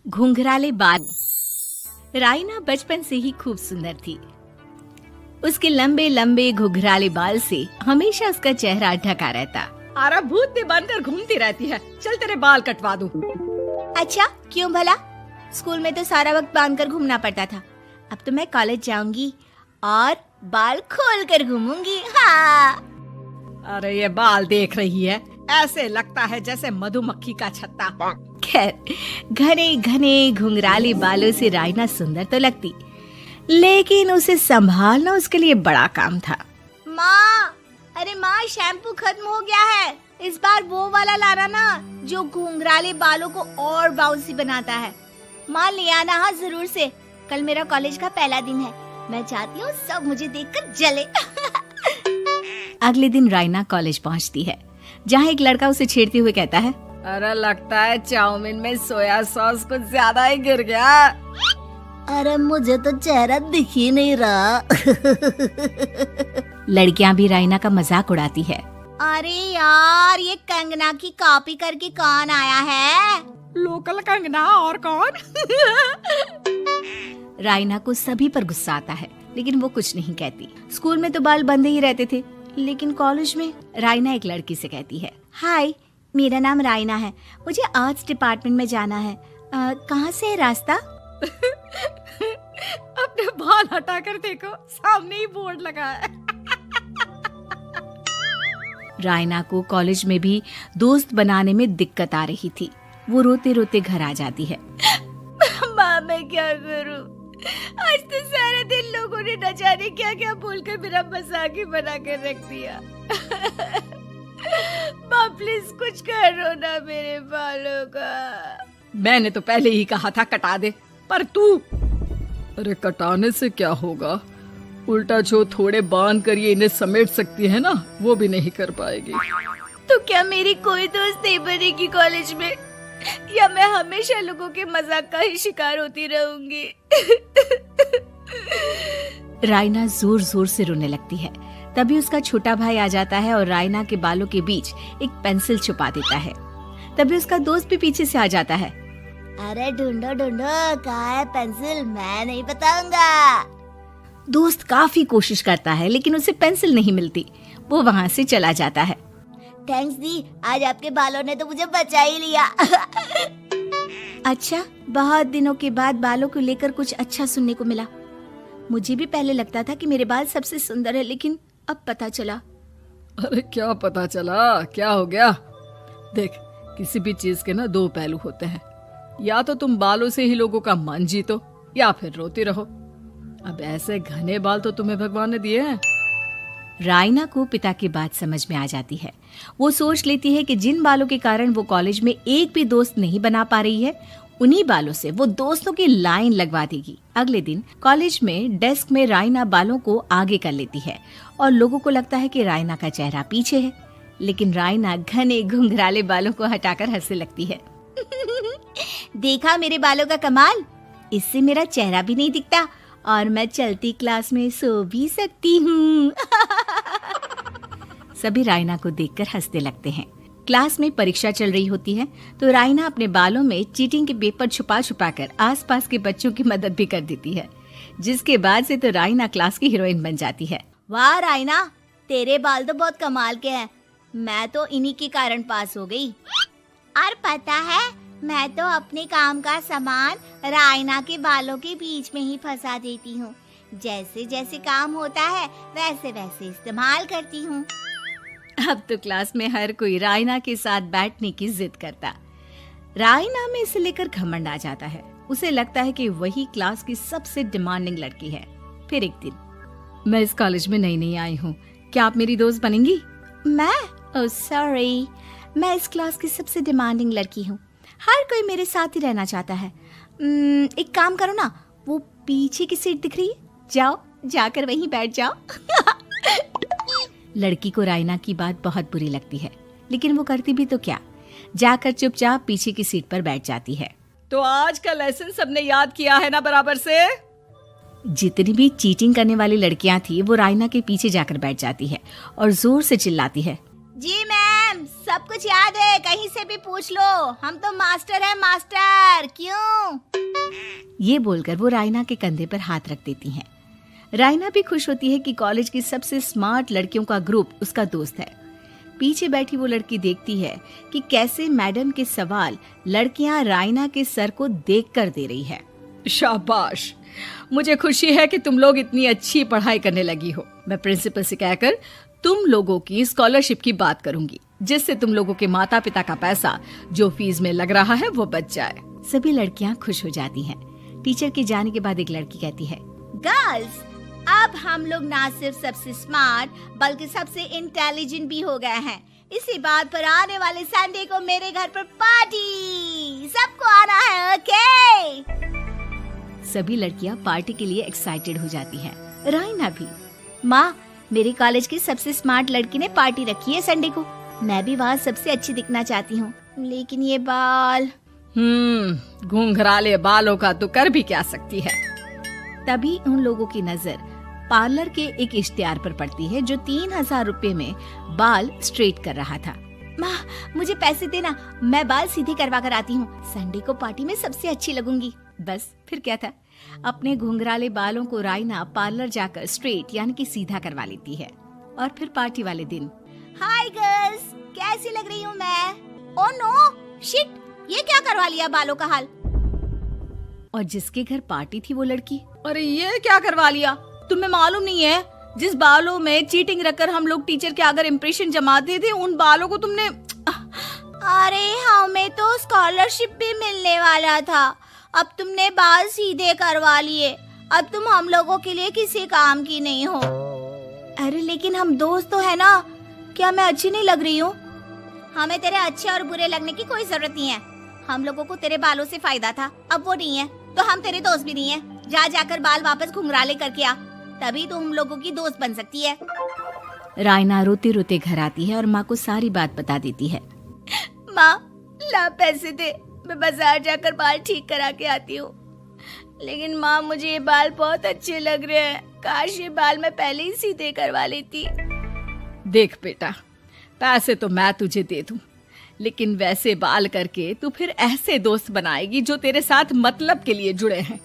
घुंघराले बाल। राइना बचपन से ही खूब सुंदर थी। उसके लंबे लंबे घुंघराले बाल से हमेशा उसका चेहरा ढका रहता। अरे भूतनी बनकर घूमती रहती है, चल तेरे बाल कटवा दूं। अच्छा, क्यों भला? स्कूल में तो सारा वक्त बांधकर घूमना पड़ता था। अब तो मैं कॉलेज जाऊंगी और बाल खोलकर घूमूंगी। हाँ। अरे ये बाल देख रही है, ऐसे लगता है जैसे मधुमक्खी का छत्ता। खैर, घने घने घुंघराले बालों से राइना सुंदर तो लगती, लेकिन उसे संभालना उसके लिए बड़ा काम था। माँ, अरे माँ, शैम्पू खत्म हो गया है। इस बार वो वाला लाना ना, जो घुंघराले बालों को और बाउंसी बनाता है। माँ ले आना, हाँ जरूर से। कल मेरा कॉलेज का पहला दिन है, मैं चाहती हूँ सब मुझे देखकर जले। अगले दिन राइना कॉलेज पहुँचती है, जहाँ एक लड़का उसे छेड़ते हुए कहता है, अरे लगता है चाउमीन में सोया सॉस कुछ ज्यादा ही गिर गया। अरे मुझे तो चेहरा दिख ही नहीं रहा। लड़कियां भी राइना का मजाक उड़ाती है। अरे यार, ये कंगना की कॉपी करके कौन आया है? लोकल कंगना, और कौन? राइना को सभी पर गुस्सा आता है, लेकिन वो कुछ नहीं कहती। स्कूल में तो बाल बंधे ही रहते थे, लेकिन कॉलेज में राइना एक लड़की से कहती है, हाय, मेरा नाम राइना है, मुझे आर्ट्स डिपार्टमेंट में जाना है। कहाँ से है रास्ता? अपने बाल हटाकर देखो, सामने ही बोर्ड लगा है। राइना को कॉलेज में भी दोस्त बनाने में दिक्कत आ रही थी। वो रोते रोते घर आ जाती है। माँ, मैं क्या करूं? आज तो सारा दिन लोगों ने न जाने क्या क्या बोलकर मेरा मजाक ही बना कर रख दिया। माँ प्लीज कुछ करो ना मेरे बालों का। मैंने तो पहले ही कहा था कटा दे, पर तू। अरे कटाने से क्या होगा, उल्टा जो थोड़े बांध कर ये इन्हें समेट सकती है ना, वो भी नहीं कर पाएगी। तो क्या मेरी कोई दोस्त नहीं बनेगी कॉलेज में, या मैं हमेशा लोगों के मजाक का ही शिकार होती रहूंगी? राइना जोर जोर से रोने लगती है। तभी उसका छोटा भाई आ जाता है और राइना के बालों के बीच एक पेंसिल छुपा देता है। तभी उसका दोस्त भी पीछे से आ जाता है। अरे ढूंढो ढूंढो, कहाँ है पेंसिल? मैं नहीं बताऊंगा। दोस्त काफी कोशिश करता है, लेकिन उसे पेंसिल नहीं मिलती। वो वहाँ से चला जाता है। थैंक्स दी, आज आपके बालों ने तो मुझे बचा ही लिया। अच्छा, बहुत दिनों के बाद बालों को लेकर कुछ अच्छा सुनने को मिला। मुझे भी पहले लगता था कि मेरे बाल सबसे सुंदर है, लेकिन अब पता चला। अरे क्या पता चला, क्या हो गया? देख, किसी भी चीज के ना दो पहलू होते हैं। या तो तुम बालों से ही लोगों का मन जीतो, या फिर रोती रहो। अब ऐसे घने बाल तो तुम्हें भगवान ने दिए हैं। राइना को पिता की बात समझ में आ जाती है। वो सोच लेती है कि जिन बालों के कारण वो कॉलेज में एक भी दोस्त नहीं बना पा रही है, उन्हीं बालों से वो दोस्तों की लाइन लगवा देगी। अगले दिन कॉलेज में डेस्क में राइना बालों को आगे कर लेती है और लोगों को लगता है कि राइना का चेहरा पीछे है, लेकिन राइना घने घुंघराले बालों को हटाकर हंसने लगती है। देखा मेरे बालों का कमाल, इससे मेरा चेहरा भी नहीं दिखता और मैं चलती क्लास में सो भी सकती हूँ। सभी राइना को देखकर हंसने लगते हैं। क्लास में परीक्षा चल रही होती है, तो राइना अपने बालों में चीटिंग के पेपर छुपा छुपा कर आसपास के बच्चों की मदद भी कर देती है, जिसके बाद से तो राइना क्लास की हीरोइन बन जाती है। वाह राइना, तेरे बाल तो बहुत कमाल के हैं। मैं तो इन्हीं के कारण पास हो गई। और पता है, मैं तो अपने काम का सामान राइना के बालों के बीच में ही फंसा देती हूँ। जैसे जैसे काम होता है वैसे वैसे इस्तेमाल करती हूँ। अब तो क्लास में हर कोई राइना के साथ बैठने की जिद करता। राइना में इसे लेकर घमंड आ जाता है। उसे लगता है कि वही क्लास की सबसे डिमांडिंग लड़की है। फिर एक दिन, मैं इस कॉलेज में नई नई आई हूँ, क्या आप मेरी दोस्त बनेंगी? मैं? ओह सॉरी, मैं इस क्लास की सबसे डिमांडिंग लड़की हूँ। हर कोई मेरे साथ ही रहना चाहता है। एक काम करो ना, वो पीछे की सीट दिख रही है, जाओ जाकर वहीं बैठ जाओ। लड़की को राइना की बात बहुत बुरी लगती है, लेकिन वो करती भी तो क्या, जाकर चुपचाप पीछे की सीट पर बैठ जाती है। तो आज का लेसन सबने याद किया है ना बराबर से? जितनी भी चीटिंग करने वाली लड़कियां थी, वो राइना के पीछे जाकर बैठ जाती है और जोर से चिल्लाती है, जी मैम, सब कुछ याद है, कहीं से भी पूछ लो, हम तो मास्टर हैं मास्टर। क्यों? ये बोलकर वो रायना के कंधे पर हाथ रख देती हैं। रायना भी खुश होती है कि कॉलेज की सबसे स्मार्ट लड़कियों का ग्रुप उसका दोस्त है। पीछे बैठी वो लड़की देखती है कि कैसे मैडम के सवाल लड़कियां रायना के सर को देखकर दे रही है। शाबाश, मुझे खुशी है कि तुम लोग इतनी अच्छी पढ़ाई करने लगी हो। मैं प्रिंसिपल से कहकर तुम लोगों की स्कॉलरशिप की बात करूंगी, जिससे तुम लोगों के माता पिता का पैसा जो फीस में लग रहा है वो बच जाए। सभी लड़कियां खुश हो जाती हैं। टीचर के जाने के बाद एक लड़की कहती है, गर्ल्स, अब हम लोग ना सिर्फ सबसे स्मार्ट बल्कि सबसे इंटेलिजेंट भी हो गए हैं। इसी बात पर आने वाले संडे को मेरे घर पर पार्टी, सबको आना है, ओके? सभी लड़कियां पार्टी के लिए एक्साइटेड हो जाती हैं। रायना भी। माँ, मेरे कॉलेज की सबसे स्मार्ट लड़की ने पार्टी रखी है संडे को। मैं भी वहाँ सबसे अच्छी दिखना चाहती हूँ, लेकिन ये बाल। घुंघराले बालों का तो कर भी क्या सकती है। तभी उन लोगों की नजर पार्लर के एक इश्तिहार पर पड़ती है जो 3,000 रुपए में बाल स्ट्रेट कर रहा था। माँ, मुझे पैसे देना, मैं बाल सीधे करवा कर आती हूँ। संडे को पार्टी में सबसे अच्छी लगूंगी। बस फिर क्या था, अपने घुंघराले बालों को रायना पार्लर जाकर स्ट्रेट यानी कि सीधा करवा लेती है। और फिर पार्टी वाले दिन, हाय गर्ल्स, कैसी लग रही हूँ मैं? ओह नो, शिट, ये क्या करवा लिया बालों का हाल? और जिसके घर पार्टी थी वो लड़की, अरे ये क्या करवा लिया? तुम्हें मालूम नहीं है, जिस बालों में चीटिंग रखकर हम लोग टीचर के अगर इम्प्रेशन जमाते थे, उन बालों को तुमने। अरे हमें तो स्कॉलरशिप भी मिलने वाला था, अब तुमने बाल सीधे करवा लिए। अब तुम हम लोगों के लिए किसी काम की नहीं हो। अरे लेकिन हम दोस्त तो है ना, क्या मैं अच्छी नहीं लग रही हूँ? हमें तेरे अच्छे और बुरे लगने की कोई जरूरत नहीं है। हम लोगों को तेरे बालों से फायदा था, अब वो नहीं है तो हम तेरे दोस्त भी नहीं है। जा जाकर बाल वापस घुंघराले करके आ, तभी तो हम लोगों की दोस्त बन सकती है। रायना रोते रोते घर आती है और माँ को सारी बात बता देती है। माँ, ला पैसे दे, मैं बाजार जाकर बाल ठीक करा के आती हूँ। लेकिन माँ, मुझे ये बाल बहुत अच्छे लग रहे हैं, काश ये बाल मैं पहले ही सीधे करवा लेती। देख बेटा, पैसे तो मैं तुझे दे दूं, लेकिन वैसे बाल करके तू फिर ऐसे दोस्त बनाएगी जो तेरे साथ मतलब के लिए जुड़े हैं।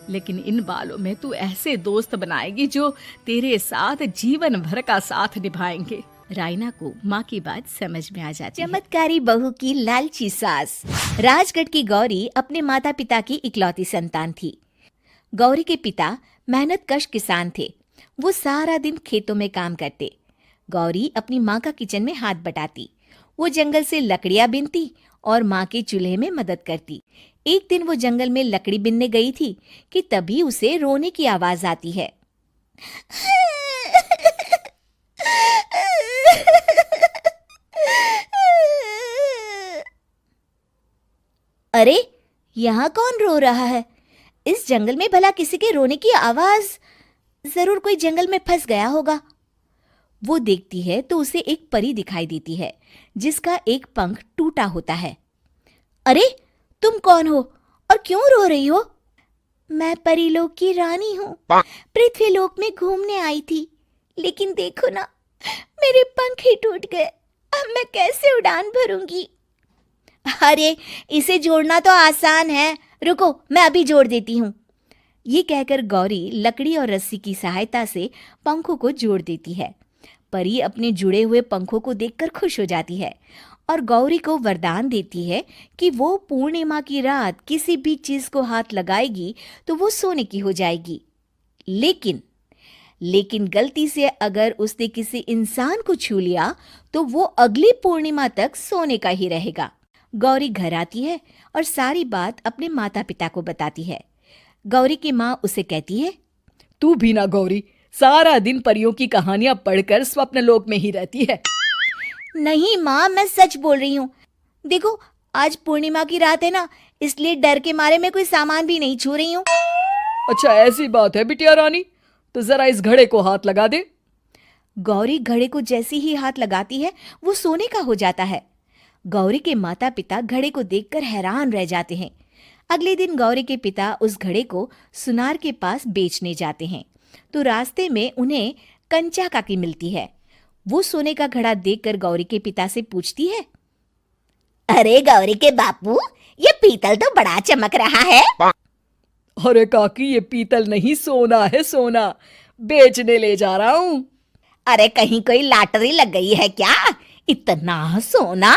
लेकिन इन बालों में तू ऐसे दोस्त बनाएगी जो तेरे साथ जीवन भर का साथ निभाएंगे। रायना को माँ की बात समझ में आ जाती है। चमत्कारी बहू की लालची सास। राजगढ़ की गौरी अपने माता पिता की इकलौती संतान थी। गौरी के पिता मेहनतकश किसान थे। वो सारा दिन खेतों में काम करते। गौरी अपनी माँ का किचन में हाथ बटाती। वो जंगल से लकड़ियां बीनती और माँ के चूल्हे में मदद करती। एक दिन वो जंगल में लकड़ी बीनने गई थी कि तभी उसे रोने की आवाज आती है। अरे, यहाँ कौन रो रहा है? इस जंगल में भला किसी के रोने की आवाज? जरूर कोई जंगल में फंस गया होगा। वो देखती है तो उसे एक परी दिखाई देती है जिसका एक पंख टूटा होता है। अरे, तुम कौन हो और क्यों रो रही हो? मैं परीलोक की रानी हूँ। पृथ्वीलोक में घूमने आई थी, लेकिन देखो ना, मेरे पंख ही टूट गए। अब मैं कैसे उड़ान भरूंगी? अरे, इसे जोड़ना तो आसान है, रुको मैं अभी जोड़ देती हूँ। ये कहकर गौरी लकड़ी और रस्सी की सहायता से पंखों को जोड़ देती है। परी अपने जुड़े हुए पंखों को देखकर खुश हो जाती है और गौरी को वरदान देती है कि वो पूर्णिमा की रात किसी भी चीज को हाथ लगाएगी तो वो सोने की हो जाएगी। लेकिन गलती से अगर उसने किसी इंसान को छू लिया तो वो अगली पूर्णिमा तक सोने का ही रहेगा। गौरी घर आती है और सारी बात अपने माता पिता को बताती है। गौरी की माँ उसे कहती है, तू भी ना गौरी, सारा दिन परियों की कहानियां पढ़कर स्वप्न लोक में ही रहती है। नहीं माँ, मैं सच बोल रही हूँ। देखो, आज पूर्णिमा की रात है ना, इसलिए डर के मारे मैं कोई सामान भी नहीं छू रही हूँ। अच्छा ऐसी बात है बिटिया रानी, तो जरा इस घड़े को हाथ लगा दे। गौरी घड़े को जैसे ही हाथ लगाती है वो सोने का हो जाता है। गौरी के माता पिता घड़े को देखकर हैरान रह जाते हैं। अगले दिन गौरी के पिता उस घड़े को सुनार के पास बेचने जाते हैं तो रास्ते में उन्हें कंचा काकी मिलती है। वो सोने का घड़ा देखकर गौरी के पिता से पूछती है, अरे गौरी के बापू, ये पीतल तो बड़ा चमक रहा है। अरे काकी, ये पीतल नहीं, सोना है, सोना। बेचने ले जा रहा हूँ। अरे कहीं कोई लॉटरी लग गई है क्या? इतना सोना?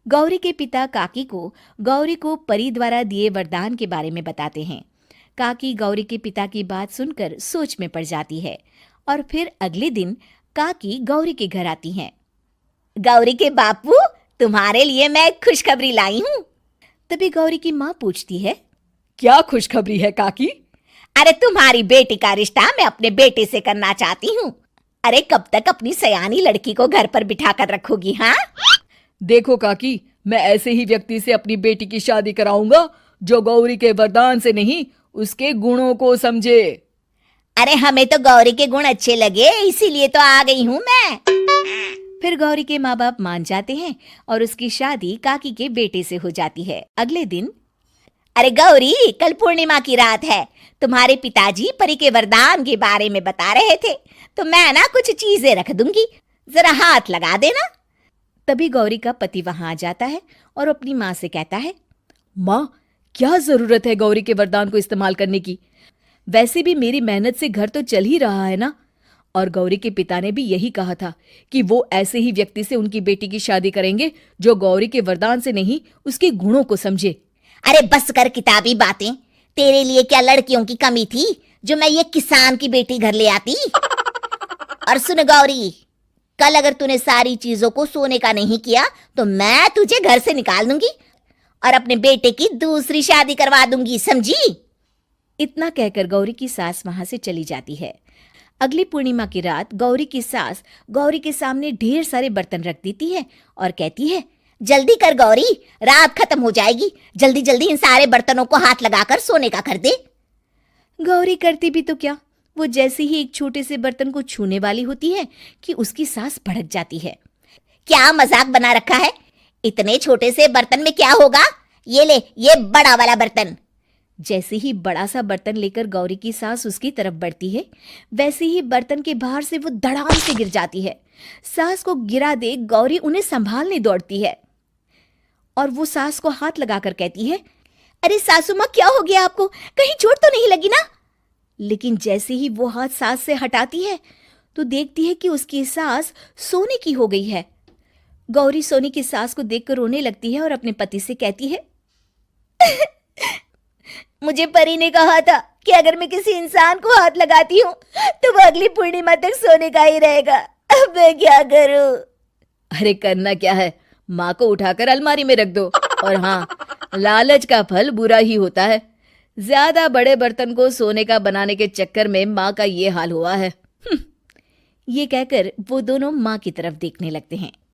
गौरी के पिता काकी को गौरी को परी द्वारा दिए वरदान के बारे में बताते हैं। काकी गौरी के पिता की बात सुनकर सोच में पड़ जाती है और फिर अगले दिन काकी गौरी के घर आती हैं। गौरी के बापू, तुम्हारे लिए मैं एक खुशखबरी लाई हूँ। तभी गौरी की माँ पूछती है, क्या खुशखबरी है काकी? अरे तुम्हारी बेटी का रिश्ता मैं अपने बेटे से करना चाहती हूँ। अरे कब तक अपनी सयानी लड़की को घर पर बिठा कर रखोगी? हाँ, देखो काकी, मैं ऐसे ही व्यक्ति से अपनी बेटी की शादी कराऊंगा जो गौरी के वरदान से नहीं, उसके गुणों को समझे। अरे हमें तो गौरी के गुण अच्छे लगे, इसीलिए तो आ गई हूँ मैं। फिर गौरी के माँ बाप मान जाते हैं और उसकी शादी काकी के बेटे से हो जाती है। अगले दिन, अरे गौरी, कल पूर्णिमा की रात है। तुम्हारे पिताजी परी के वरदान के बारे में बता रहे थे, तो मैं ना कुछ चीजें रख दूंगी, जरा हाथ लगा देना। तभी गौरी का पति वहां आ जाता है और अपनी माँ से कहता है, माँ, क्या जरूरत है गौरी के वरदान को इस्तेमाल करने की? वैसे भी मेरी मेहनत से घर तो चल ही रहा है ना। और गौरी के पिता ने भी यही कहा था कि वो ऐसे ही व्यक्ति से उनकी बेटी की शादी करेंगे जो गौरी के वरदान से नहीं, उसके गुणों को समझे। अरे बस कर किताबी बातें। तेरे लिए क्या लड़कियों की कमी थी जो मैं ये किसान की बेटी घर ले आती? और सुन गौरी, कल अगर तूने सारी चीजों को सोने का नहीं किया तो मैं तुझे घर से निकाल दूंगी और अपने बेटे की दूसरी शादी करवा दूंगी, समझी? इतना कहकर गौरी की सास वहां से चली जाती है। अगली पूर्णिमा की रात गौरी की सास गौरी के सामने ढेर सारे बर्तन रख देती है और कहती है, जल्दी कर गौरी, रात खत्म हो जाएगी। जल्दी जल्दी इन सारे बर्तनों को हाथ लगाकर सोने का कर दे। गौरी करती भी तो क्या, वो जैसे ही एक छोटे से बर्तन को छूने वाली होती है कि उसकी सास भड़क जाती है। क्या मजाक बना रखा है? इतने छोटे से बर्तन में क्या होगा? ये ले, ये बड़ा वाला बर्तन। जैसे ही बड़ा सा बर्तन लेकर गौरी की सास उसकी तरफ बढ़ती है, वैसे ही बर्तन के बाहर से वो धड़ाम से गिर जाती है। सास को गिरा देख गौरी उन्हें संभालने दौड़ती है और वो सास को हाथ लगाकर कहती है, अरे सासू माँ, क्या हो गया आपको? कहीं चोट तो नहीं लगी ना? लेकिन जैसे ही वो हाथ सास से हटाती है तो देखती है कि उसकी सास सोने की हो गई है। गौरी सोने की सास को देखकर रोने लगती है और अपने पति से कहती है, मुझे परी ने कहा था कि अगर मैं किसी इंसान को हाथ लगाती हूँ तो वो अगली पूर्णिमा तक सोने का ही रहेगा। अब मैं क्या करूँ? अरे करना क्या है, माँ को उठाकर अलमारी में रख दो। और हाँ, लालच का फल बुरा ही होता है। ज्यादा बड़े बर्तन को सोने का बनाने के चक्कर में माँ का ये हाल हुआ है। ये कहकर वो दोनों माँ की तरफ देखने लगते हैं।